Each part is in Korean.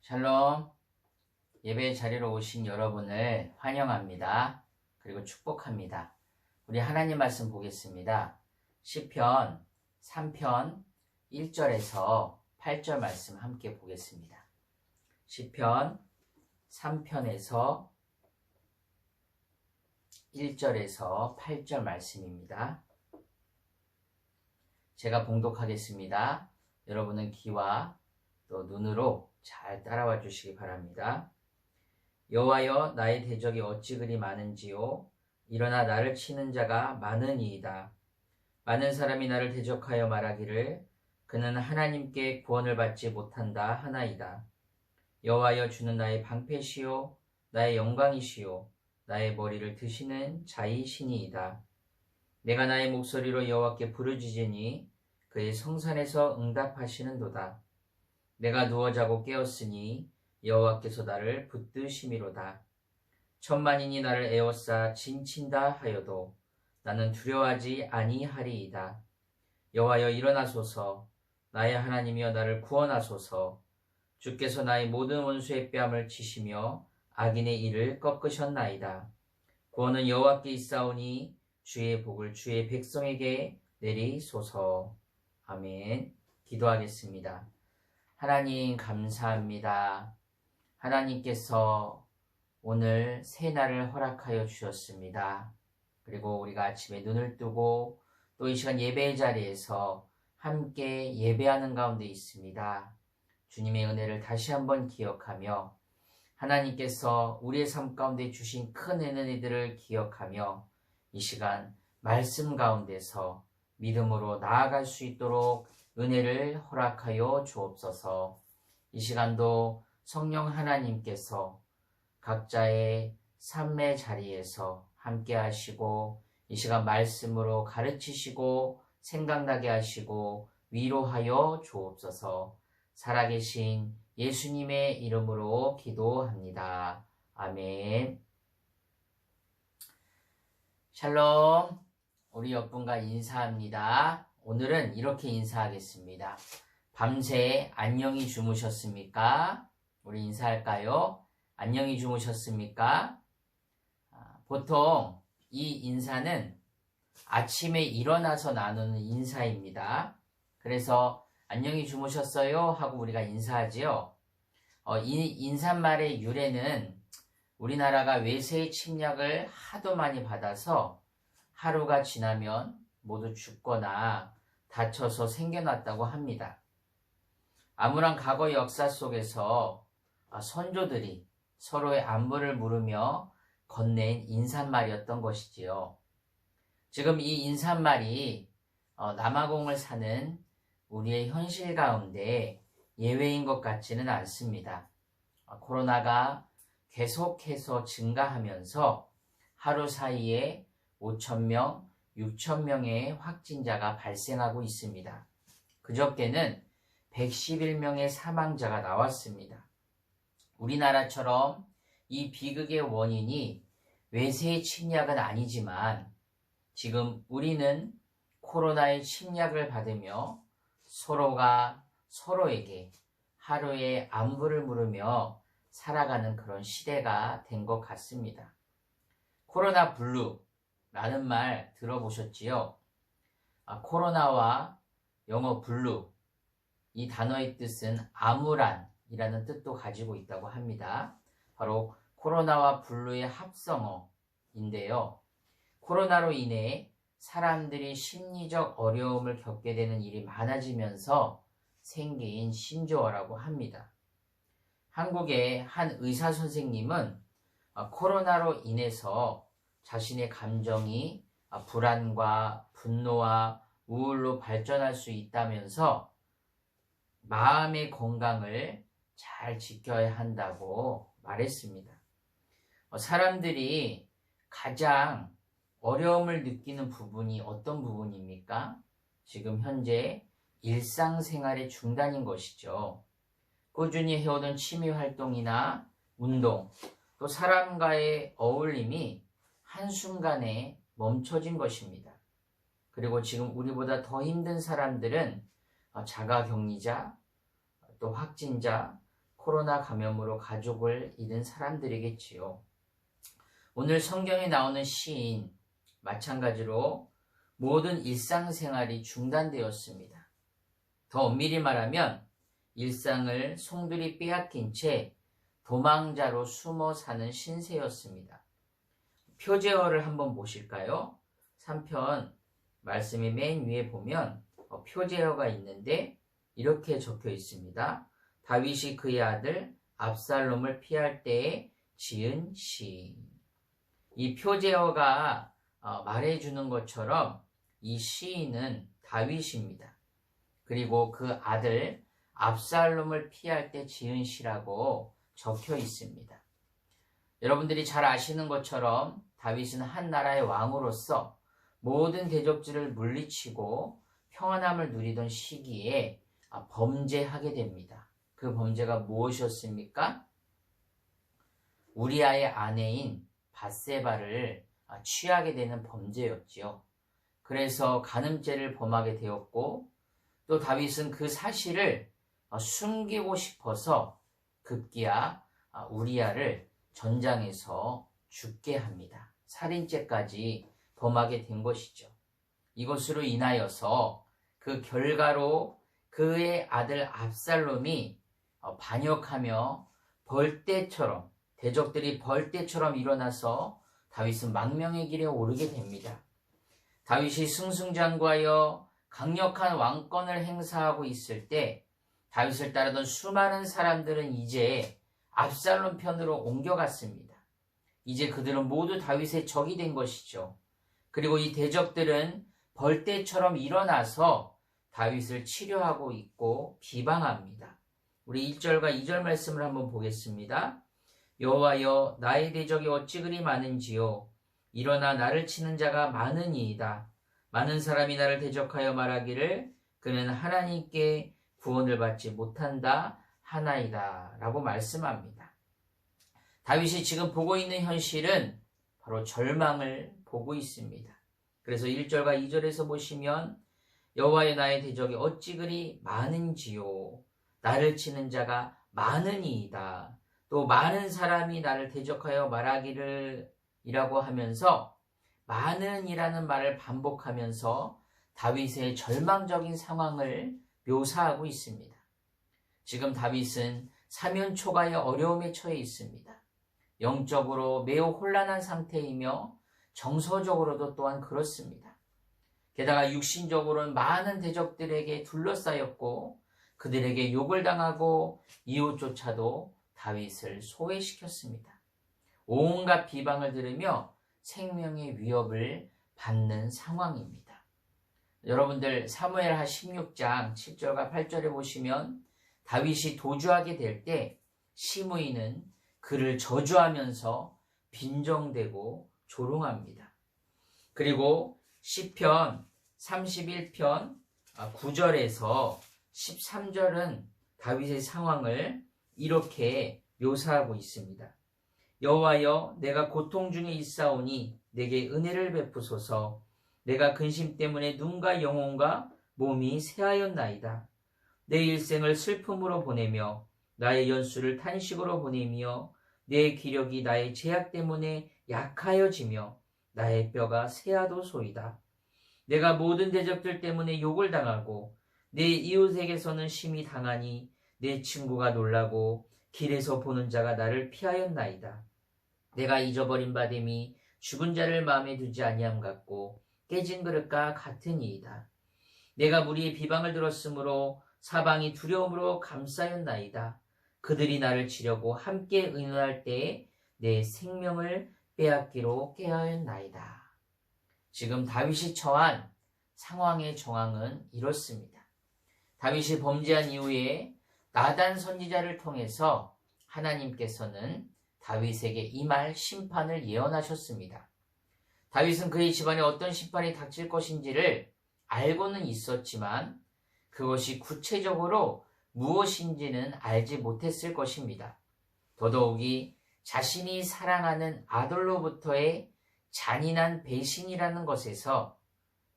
샬롬, 예배 자리로 오신 여러분을 환영합니다. 그리고 축복합니다. 우리 하나님 말씀 보겠습니다. 시편 3편 1절에서 8절 말씀 함께 보겠습니다. 시편 3편에서 1절에서 8절 말씀입니다. 제가 봉독하겠습니다. 여러분은 귀와 또 눈으로 잘 따라와 주시기 바랍니다. 여호와여, 나의 대적이 어찌 그리 많은지요. 일어나 나를 치는 자가 많으니이다. 많은 사람이 나를 대적하여 말하기를 그는 하나님께 구원을 받지 못한다 하나이다. 여호와여, 주는 나의 방패시요 나의 영광이시요 나의 머리를 드시는 자이시니이다. 내가 나의 목소리로 여호와께 부르짖으니 그의 성산에서 응답하시는도다. 내가 누워 자고 깨었으니 여호와께서 나를 붙드심이로다. 천만인이 나를 에워싸 진친다 하여도 나는 두려워하지 아니하리이다. 여호와여, 일어나소서. 나의 하나님이여, 나를 구원하소서. 주께서 나의 모든 원수의 뺨을 치시며 악인의 일을 꺾으셨나이다. 구원은 여호와께 있사오니 주의 복을 주의 백성에게 내리소서. 아멘. 기도하겠습니다. 하나님 감사합니다. 하나님께서 오늘 새 날을 허락하여 주셨습니다. 그리고 우리가 아침에 눈을 뜨고 또 이 시간 예배의 자리에서 함께 예배하는 가운데 있습니다. 주님의 은혜를 다시 한번 기억하며 하나님께서 우리의 삶 가운데 주신 큰 은혜들을 기억하며 이 시간 말씀 가운데서 믿음으로 나아갈 수 있도록 은혜를 허락하여 주옵소서. 이 시간도 성령 하나님께서 각자의 삶의 자리에서 함께 하시고 이 시간 말씀으로 가르치시고 생각나게 하시고 위로하여 주옵소서. 살아계신 예수님의 이름으로 기도합니다. 아멘. 샬롬, 우리 옆분과 인사합니다. 오늘은 이렇게 인사하겠습니다. 밤새 안녕히 주무셨습니까? 우리 인사할까요? 안녕히 주무셨습니까? 보통 이 인사는 아침에 일어나서 나누는 인사입니다. 그래서 안녕히 주무셨어요? 하고 우리가 인사하지요. 이 인사말의 유래는 우리나라가 외세의 침략을 하도 많이 받아서 하루가 지나면 모두 죽거나 다쳐서 생겨났다고 합니다. 암울한 과거 역사 속에서 선조들이 서로의 안부를 물으며 건넨 인사말이었던 것이지요. 지금 이 인사말이 남아공을 사는 우리의 현실 가운데 예외인 것 같지는 않습니다. 코로나가 계속해서 증가하면서 하루 사이에 5,000명, 6,000명의 확진자가 발생하고 있습니다. 그저께는 111명의 사망자가 나왔습니다. 우리나라처럼 이 비극의 원인이 외세의 침략은 아니지만 지금 우리는 코로나의 침략을 받으며 서로가 서로에게 하루의 안부를 물으며 살아가는 그런 시대가 된 것 같습니다. 코로나 블루라는 말 들어보셨지요? 코로나와 영어 블루, 이 단어의 뜻은 암울한이라는 뜻도 가지고 있다고 합니다. 바로 코로나와 블루의 합성어인데요. 코로나로 인해 사람들이 심리적 어려움을 겪게 되는 일이 많아지면서 생긴 신조어라고 합니다. 한국의 한 의사 선생님은 코로나로 인해서 자신의 감정이 불안과 분노와 우울로 발전할 수 있다면서 마음의 건강을 잘 지켜야 한다고 말했습니다. 사람들이 가장 어려움을 느끼는 부분이 어떤 부분입니까? 지금 현재 일상생활의 중단인 것이죠. 꾸준히 해오던 취미활동이나 운동, 또 사람과의 어울림이 한순간에 멈춰진 것입니다. 그리고 지금 우리보다 더 힘든 사람들은 자가격리자, 또 확진자, 코로나 감염으로 가족을 잃은 사람들이겠지요. 오늘 성경에 나오는 시인 마찬가지로 모든 일상생활이 중단되었습니다. 더 엄밀히 말하면 일상을 송두리 빼앗긴 채 도망자로 숨어 사는 신세였습니다. 표제어를 한번 보실까요? 3편 말씀이 맨 위에 보면 표제어가 있는데 이렇게 적혀 있습니다. 다윗이 그의 아들 압살롬을 피할 때에 지은 시. 이 표제어가 말해주는 것처럼 이 시인은 다윗입니다. 그리고 그 아들 압살롬을 피할 때 지은 시라고 적혀 있습니다. 여러분들이 잘 아시는 것처럼 다윗은 한 나라의 왕으로서 모든 대적들을 물리치고 평안함을 누리던 시기에 범죄하게 됩니다. 그 범죄가 무엇이었습니까? 우리아의 아내인 밧세바를 취하게 되는 범죄였지요. 그래서 간음죄를 범하게 되었고 또 다윗은 그 사실을 숨기고 싶어서 급기야 우리아를 전장에서 죽게 합니다. 살인죄까지 범하게 된 것이죠. 이것으로 인하여서 그 결과로 그의 아들 압살롬이 반역하며 벌떼처럼 대적들이 벌떼처럼 일어나서 다윗은 망명의 길에 오르게 됩니다. 다윗이 승승장구하여 강력한 왕권을 행사하고 있을 때 다윗을 따르던 수많은 사람들은 이제 압살롬 편으로 옮겨갔습니다. 이제 그들은 모두 다윗의 적이 된 것이죠. 그리고 이 대적들은 벌떼처럼 일어나서 다윗을 치료하고 있고 비방합니다. 우리 1절과 2절 말씀을 한번 보겠습니다. 여호와여 나의 대적이 어찌 그리 많은지요. 일어나 나를 치는 자가 많으니이다. 많은 사람이 나를 대적하여 말하기를 그는 하나님께 구원을 받지 못한다 하나이다 라고 말씀합니다. 다윗이 지금 보고 있는 현실은 바로 절망을 보고 있습니다. 그래서 1절과 2절에서 보시면 여호와의 나의 대적이 어찌 그리 많은지요. 나를 치는 자가 많으니이다. 또 많은 사람이 나를 대적하여 말하기를 이라고 하면서 많은이라는 말을 반복하면서 다윗의 절망적인 상황을 묘사하고 있습니다. 지금 다윗은 사면초가의 어려움에 처해 있습니다. 영적으로 매우 혼란한 상태이며 정서적으로도 또한 그렇습니다. 게다가 육신적으로는 많은 대적들에게 둘러싸였고 그들에게 욕을 당하고 이웃조차도 다윗을 소외시켰습니다. 온갖 비방을 들으며 생명의 위협을 받는 상황입니다. 여러분들 사무엘하 16장 7절과 8절에 보시면 다윗이 도주하게 될 때 시므이는 그를 저주하면서 빈정대고 조롱합니다. 그리고 시편 31편 9절에서 13절은 다윗의 상황을 이렇게 묘사하고 있습니다. 여호와여 내가 고통 중에 있사오니 내게 은혜를 베푸소서. 내가 근심 때문에 눈과 영혼과 몸이 쇠하였나이다. 내 일생을 슬픔으로 보내며 나의 연수를 탄식으로 보내며 내 기력이 나의 제약 때문에 약하여지며 나의 뼈가 쇠하도소이다. 내가 모든 대적들 때문에 욕을 당하고 내 이웃에게서는 심히 당하니 내 친구가 놀라고 길에서 보는 자가 나를 피하였나이다. 내가 잊어버린 바됨이 죽은 자를 마음에 두지 아니함 같고 깨진 그릇과 같으니이다. 내가 무리의 비방을 들었으므로 사방이 두려움으로 감싸였나이다. 그들이 나를 치려고 함께 의논할 때에 내 생명을 빼앗기로 깨어였나이다. 지금 다윗이 처한 상황의 정황은 이렇습니다. 다윗이 범죄한 이후에 나단 선지자를 통해서 하나님께서는 다윗에게 임할 심판을 예언하셨습니다. 다윗은 그의 집안에 어떤 심판이 닥칠 것인지를 알고는 있었지만 그것이 구체적으로 무엇인지는 알지 못했을 것입니다. 더더욱이 자신이 사랑하는 아들로부터의 잔인한 배신이라는 것에서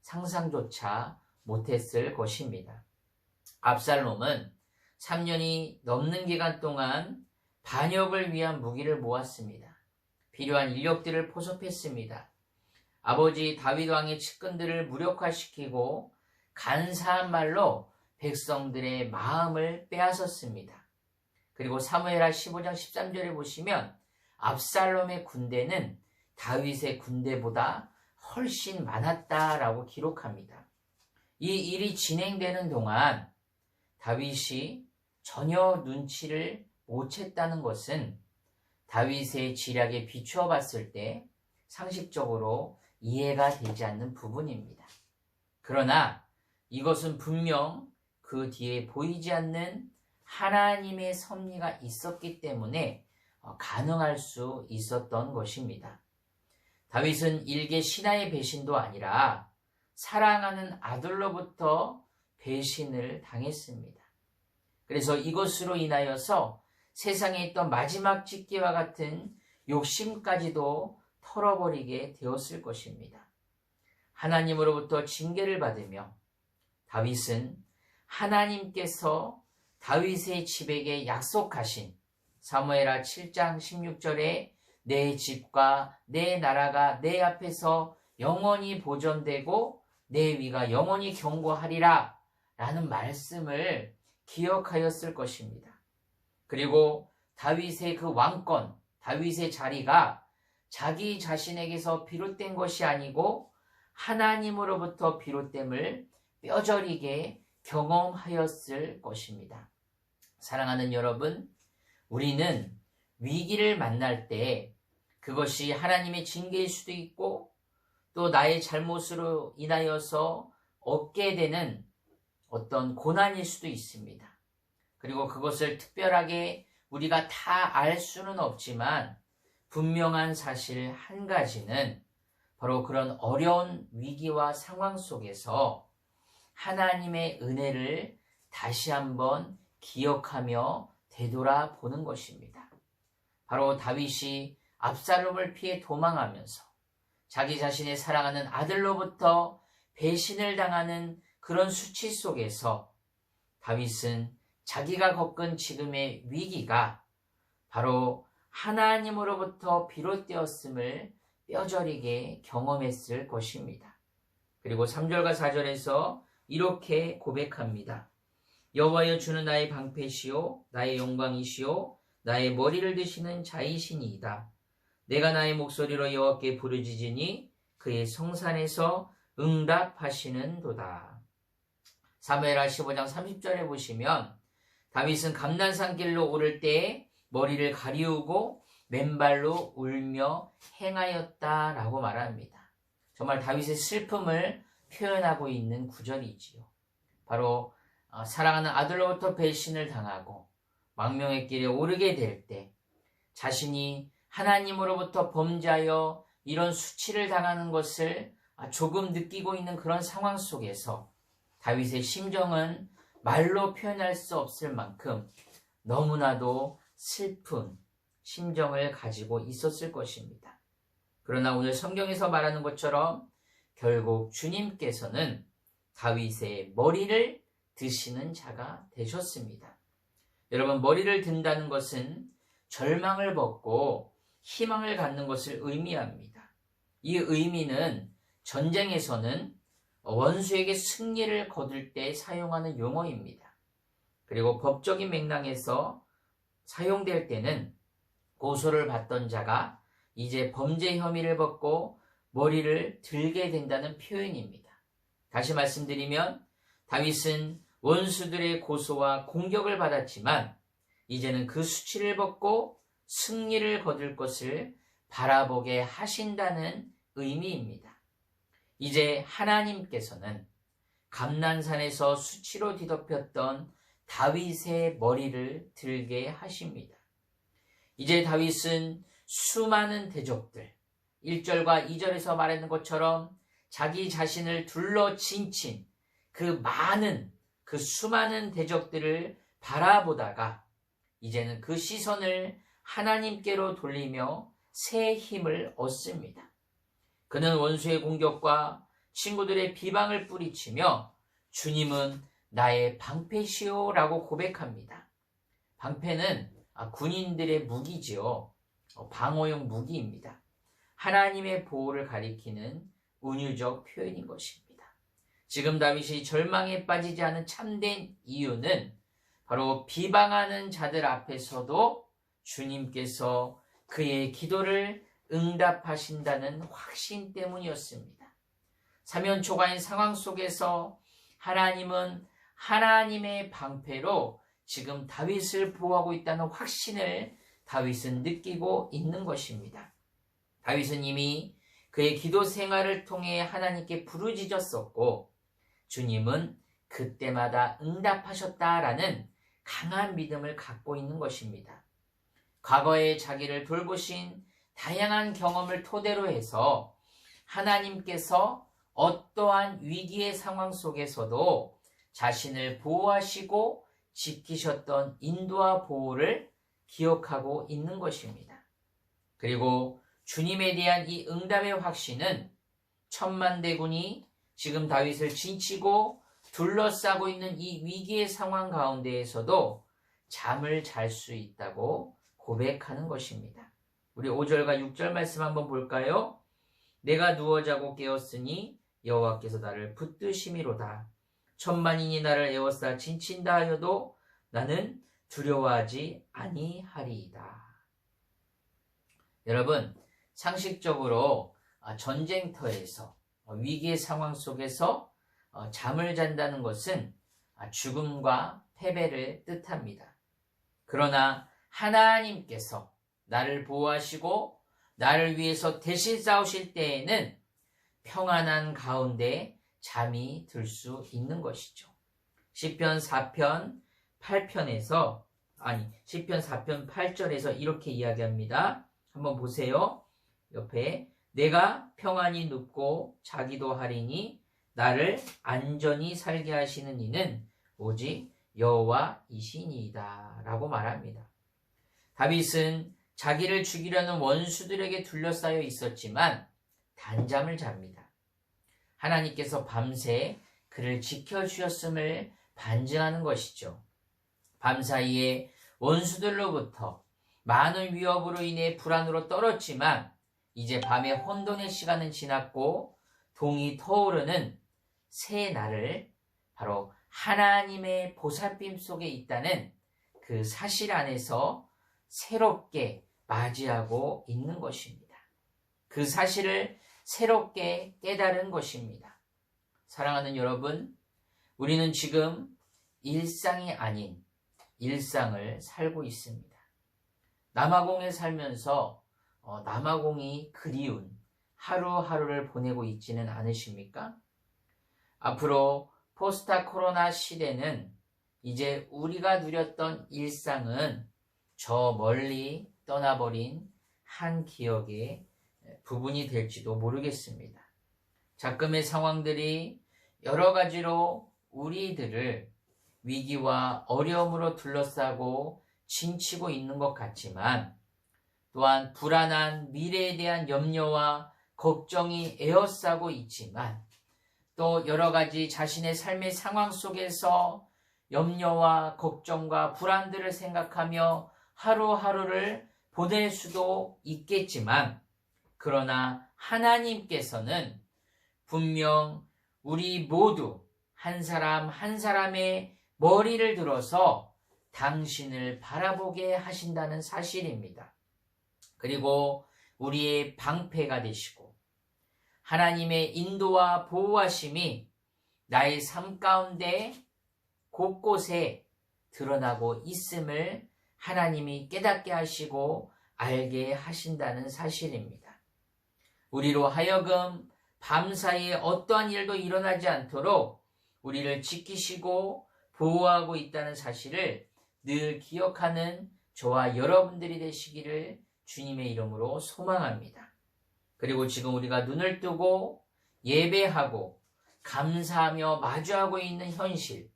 상상조차 못했을 것입니다. 압살롬은 3년이 넘는 기간 동안 반역을 위한 무기를 모았습니다. 필요한 인력들을 포섭했습니다. 아버지 다윗 왕의 측근들을 무력화시키고 간사한 말로 백성들의 마음을 빼앗았습니다. 그리고 사무엘하 15장 13절에 보시면 압살롬의 군대는 다윗의 군대보다 훨씬 많았다라고 기록합니다. 이 일이 진행되는 동안 다윗이 전혀 눈치를 못 챘다는 것은 다윗의 지략에 비추어 봤을 때 상식적으로 이해가 되지 않는 부분입니다. 그러나 이것은 분명 그 뒤에 보이지 않는 하나님의 섭리가 있었기 때문에 가능할 수 있었던 것입니다. 다윗은 일개 신하의 배신도 아니라 사랑하는 아들로부터 배신을 당했습니다. 그래서 이것으로 인하여서 세상에 있던 마지막 찢기와 같은 욕심까지도 털어버리게 되었을 것입니다. 하나님으로부터 징계를 받으며 다윗은 하나님께서 다윗의 집에게 약속하신 사무엘하 7장 16절에 내 집과 내 나라가 내 앞에서 영원히 보존되고 내 위가 영원히 경고하리라 라는 말씀을 기억하였을 것입니다. 그리고 다윗의 그 왕권, 다윗의 자리가 자기 자신에게서 비롯된 것이 아니고 하나님으로부터 비롯됨을 뼈저리게 경험하였을 것입니다. 사랑하는 여러분, 우리는 위기를 만날 때 그것이 하나님의 징계일 수도 있고 또 나의 잘못으로 인하여서 얻게 되는 어떤 고난일 수도 있습니다. 그리고 그것을 특별하게 우리가 다 알 수는 없지만 분명한 사실 한 가지는 바로 그런 어려운 위기와 상황 속에서 하나님의 은혜를 다시 한번 기억하며 되돌아보는 것입니다. 바로 다윗이 압살롬을 피해 도망하면서 자기 자신의 사랑하는 아들로부터 배신을 당하는 그런 수치 속에서 다윗은 자기가 겪은 지금의 위기가 바로 하나님으로부터 비롯되었음을 뼈저리게 경험했을 것입니다. 그리고 3절과 4절에서 이렇게 고백합니다. 여호와여 주는 나의 방패시요 나의 영광이시요 나의 머리를 드시는 자이시니이다. 내가 나의 목소리로 여호와께 부르짖으니 그의 성산에서 응답하시는도다. 사무엘하 15장 30절에 보시면 다윗은 감난산 길로 오를 때에 머리를 가리우고 맨발로 울며 행하였다라고 말합니다. 정말 다윗의 슬픔을 표현하고 있는 구절이지요. 바로 사랑하는 아들로부터 배신을 당하고 망명의 길에 오르게 될 때 자신이 하나님으로부터 범죄하여 이런 수치를 당하는 것을 조금 느끼고 있는 그런 상황 속에서 다윗의 심정은 말로 표현할 수 없을 만큼 너무나도 슬픈 심정을 가지고 있었을 것입니다. 그러나 오늘 성경에서 말하는 것처럼 결국 주님께서는 다윗의 머리를 드시는 자가 되셨습니다. 여러분, 머리를 든다는 것은 절망을 벗고 희망을 갖는 것을 의미합니다. 이 의미는 전쟁에서는 원수에게 승리를 거둘 때 사용하는 용어입니다. 그리고 법적인 맥락에서 사용될 때는 고소를 받던 자가 이제 범죄 혐의를 벗고 머리를 들게 된다는 표현입니다. 다시 말씀드리면 다윗은 원수들의 고소와 공격을 받았지만 이제는 그 수치를 벗고 승리를 거둘 것을 바라보게 하신다는 의미입니다. 이제 하나님께서는 감난산에서 수치로 뒤덮였던 다윗의 머리를 들게 하십니다. 이제 다윗은 수많은 대적들, 1절과 2절에서 말하는 것처럼 자기 자신을 둘러 진친 그 수많은 대적들을 바라보다가 이제는 그 시선을 하나님께로 돌리며 새 힘을 얻습니다. 그는 원수의 공격과 친구들의 비방을 뿌리치며 주님은 나의 방패시오라고 고백합니다. 방패는 군인들의 무기지요. 방어용 무기입니다. 하나님의 보호를 가리키는 은유적 표현인 것입니다. 지금 다윗이 절망에 빠지지 않은 참된 이유는 바로 비방하는 자들 앞에서도 주님께서 그의 기도를 응답하신다는 확신 때문이었습니다. 사면초가인 상황 속에서 하나님은 하나님의 방패로 지금 다윗을 보호하고 있다는 확신을 다윗은 느끼고 있는 것입니다. 다윗은 이미 그의 기도 생활을 통해 하나님께 부르짖었었고 주님은 그때마다 응답하셨다라는 강한 믿음을 갖고 있는 것입니다. 과거에 자기를 돌보신 다양한 경험을 토대로 해서 하나님께서 어떠한 위기의 상황 속에서도 자신을 보호하시고 지키셨던 인도와 보호를 기억하고 있는 것입니다. 그리고 주님에 대한 이 응답의 확신은 천만대군이 지금 다윗을 진치고 둘러싸고 있는 이 위기의 상황 가운데에서도 잠을 잘 수 있다고 고백하는 것입니다. 우리 5절과 6절 말씀 한번 볼까요? 내가 누워 자고 깨었으니 여호와께서 나를 붙드심이로다. 천만인이 나를 에워싸 진친다 하여도 나는 두려워하지 아니하리이다. 여러분, 상식적으로 전쟁터에서 위기의 상황 속에서 잠을 잔다는 것은 죽음과 패배를 뜻합니다. 그러나 하나님께서 나를 보호하시고 나를 위해서 대신 싸우실 때에는 평안한 가운데 잠이 들 수 있는 것이죠. 시편 4편 8절에서 이렇게 이야기합니다. 한번 보세요. 옆에 내가 평안히 눕고 자기도 하리니 나를 안전히 살게 하시는 이는 오직 여호와이시니이다 라고 말합니다. 다윗은 자기를 죽이려는 원수들에게 둘러싸여 있었지만 단잠을 잡니다. 하나님께서 밤새 그를 지켜주셨음을 반증하는 것이죠. 밤사이에 원수들로부터 많은 위협으로 인해 불안으로 떨었지만 이제 밤의 혼돈의 시간은 지났고 동이 터오르는 새 날을 바로 하나님의 보살핌 속에 있다는 그 사실 안에서 새롭게 맞이하고 있는 것입니다. 그 사실을 새롭게 깨달은 것입니다. 사랑하는 여러분, 우리는 지금 일상이 아닌 일상을 살고 있습니다. 남아공에 살면서 남아공이 그리운 하루하루를 보내고 있지는 않으십니까? 앞으로 포스트 코로나 시대는 이제 우리가 누렸던 일상은 저 멀리 떠나버린 한 기억의 부분이 될지도 모르겠습니다. 작금의 상황들이 여러 가지로 우리들을 위기와 어려움으로 둘러싸고 진치고 있는 것 같지만 또한 불안한 미래에 대한 염려와 걱정이 에워싸고 있지만 또 여러 가지 자신의 삶의 상황 속에서 염려와 걱정과 불안들을 생각하며 하루하루를 보낼 수도 있겠지만 그러나 하나님께서는 분명 우리 모두 한 사람 한 사람의 머리를 들어서 당신을 바라보게 하신다는 사실입니다. 그리고 우리의 방패가 되시고 하나님의 인도와 보호하심이 나의 삶 가운데 곳곳에 드러나고 있음을 하나님이 깨닫게 하시고 알게 하신다는 사실입니다. 우리로 하여금 밤사이에 어떠한 일도 일어나지 않도록 우리를 지키시고 보호하고 있다는 사실을 늘 기억하는 저와 여러분들이 되시기를 주님의 이름으로 소망합니다. 그리고 지금 우리가 눈을 뜨고 예배하고 감사하며 마주하고 있는 현실,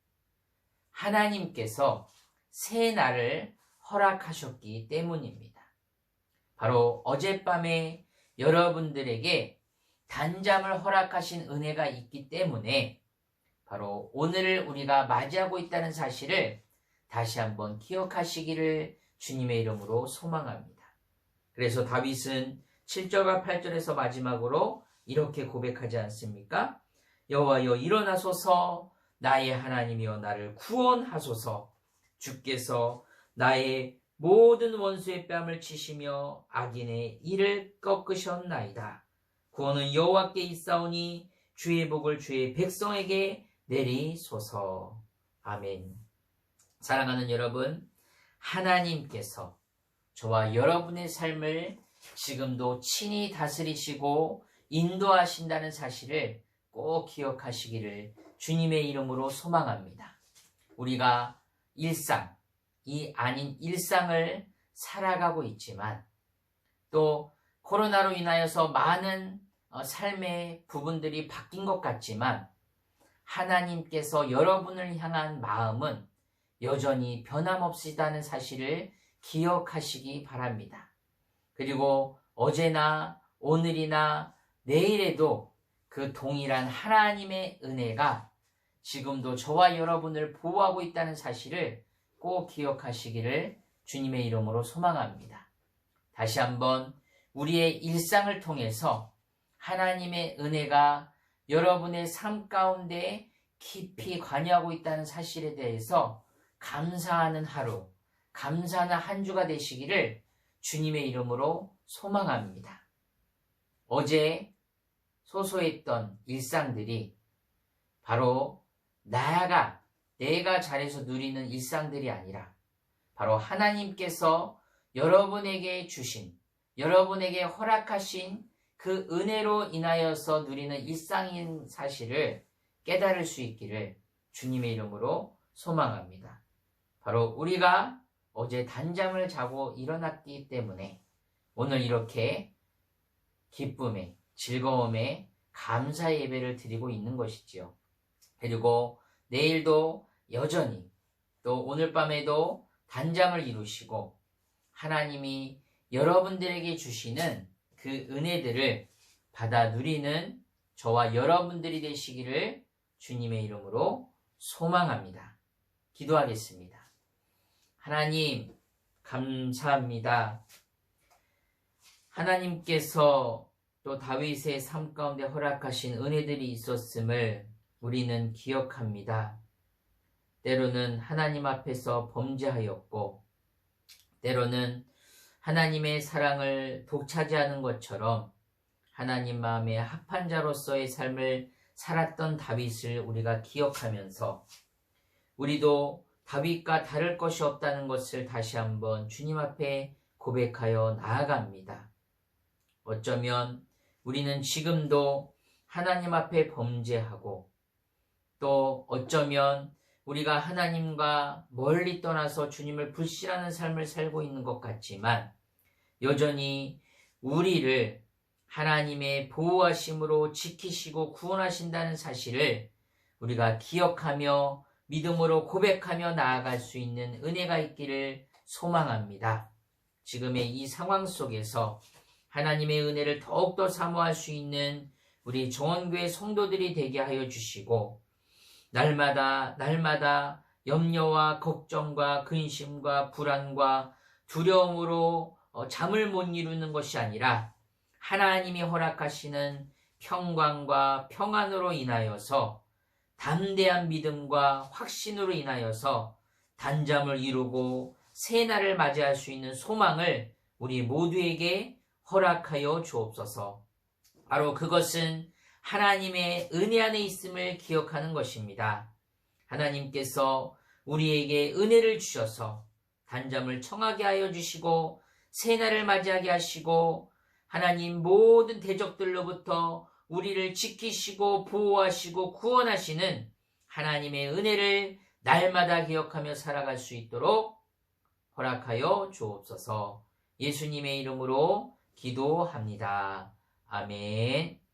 하나님께서 새 날을 허락하셨기 때문입니다. 바로 어젯밤에 여러분들에게 단잠을 허락하신 은혜가 있기 때문에 바로 오늘을 우리가 맞이하고 있다는 사실을 다시 한번 기억하시기를 주님의 이름으로 소망합니다. 그래서 다윗은 7절과 8절에서 마지막으로 이렇게 고백하지 않습니까? 여호와여 일어나소서, 나의 하나님이여 나를 구원하소서. 주께서 나의 모든 원수의 뺨을 치시며 악인의 이를 꺾으셨나이다. 구원은 여호와께 있사오니 주의 복을 주의 백성에게 내리소서. 아멘. 사랑하는 여러분, 하나님께서 저와 여러분의 삶을 지금도 친히 다스리시고 인도하신다는 사실을 꼭 기억하시기를 주님의 이름으로 소망합니다. 우리가 일상이 아닌 일상을 살아가고 있지만 또 코로나로 인하여서 많은 삶의 부분들이 바뀐 것 같지만 하나님께서 여러분을 향한 마음은 여전히 변함없이다는 사실을 기억하시기 바랍니다. 그리고 어제나 오늘이나 내일에도 그 동일한 하나님의 은혜가 지금도 저와 여러분을 보호하고 있다는 사실을 꼭 기억하시기를 주님의 이름으로 소망합니다. 다시 한번 우리의 일상을 통해서 하나님의 은혜가 여러분의 삶 가운데 깊이 관여하고 있다는 사실에 대해서 감사하는 하루, 감사하는 한 주가 되시기를 주님의 이름으로 소망합니다. 어제 소소했던 일상들이 바로 내가 잘해서 누리는 일상들이 아니라 바로 하나님께서 여러분에게 주신, 여러분에게 허락하신 그 은혜로 인하여서 누리는 일상인 사실을 깨달을 수 있기를 주님의 이름으로 소망합니다. 바로 우리가 어제 단잠을 자고 일어났기 때문에 오늘 이렇게 기쁨에, 즐거움에 감사 예배를 드리고 있는 것이지요. 그리고 내일도 여전히 또 오늘 밤에도 단잠을 이루시고 하나님이 여러분들에게 주시는 그 은혜들을 받아 누리는 저와 여러분들이 되시기를 주님의 이름으로 소망합니다. 기도하겠습니다. 하나님, 감사합니다. 하나님께서 또 다윗의 삶 가운데 허락하신 은혜들이 있었음을 우리는 기억합니다. 때로는 하나님 앞에서 범죄하였고, 때로는 하나님의 사랑을 독차지하는 것처럼 하나님 마음에 합한 자로서의 삶을 살았던 다윗을 우리가 기억하면서 우리도 다윗과 다를 것이 없다는 것을 다시 한번 주님 앞에 고백하여 나아갑니다. 어쩌면 우리는 지금도 하나님 앞에 범죄하고 또 어쩌면 우리가 하나님과 멀리 떠나서 주님을 불신하는 삶을 살고 있는 것 같지만 여전히 우리를 하나님의 보호하심으로 지키시고 구원하신다는 사실을 우리가 기억하며 믿음으로 고백하며 나아갈 수 있는 은혜가 있기를 소망합니다. 지금의 이 상황 속에서 하나님의 은혜를 더욱더 사모할 수 있는 우리 정원교회 성도들이 되게 하여 주시고 날마다 염려와 걱정과 근심과 불안과 두려움으로 잠을 못 이루는 것이 아니라 하나님이 허락하시는 평강과 평안으로 인하여서 담대한 믿음과 확신으로 인하여서 단잠을 이루고 새날을 맞이할 수 있는 소망을 우리 모두에게 허락하여 주옵소서. 바로 그것은 하나님의 은혜 안에 있음을 기억하는 것입니다. 하나님께서 우리에게 은혜를 주셔서 단잠을 청하게 하여 주시고 새날을 맞이하게 하시고 하나님 모든 대적들로부터 우리를 지키시고 보호하시고 구원하시는 하나님의 은혜를 날마다 기억하며 살아갈 수 있도록 허락하여 주옵소서. 예수님의 이름으로 기도합니다. 아멘.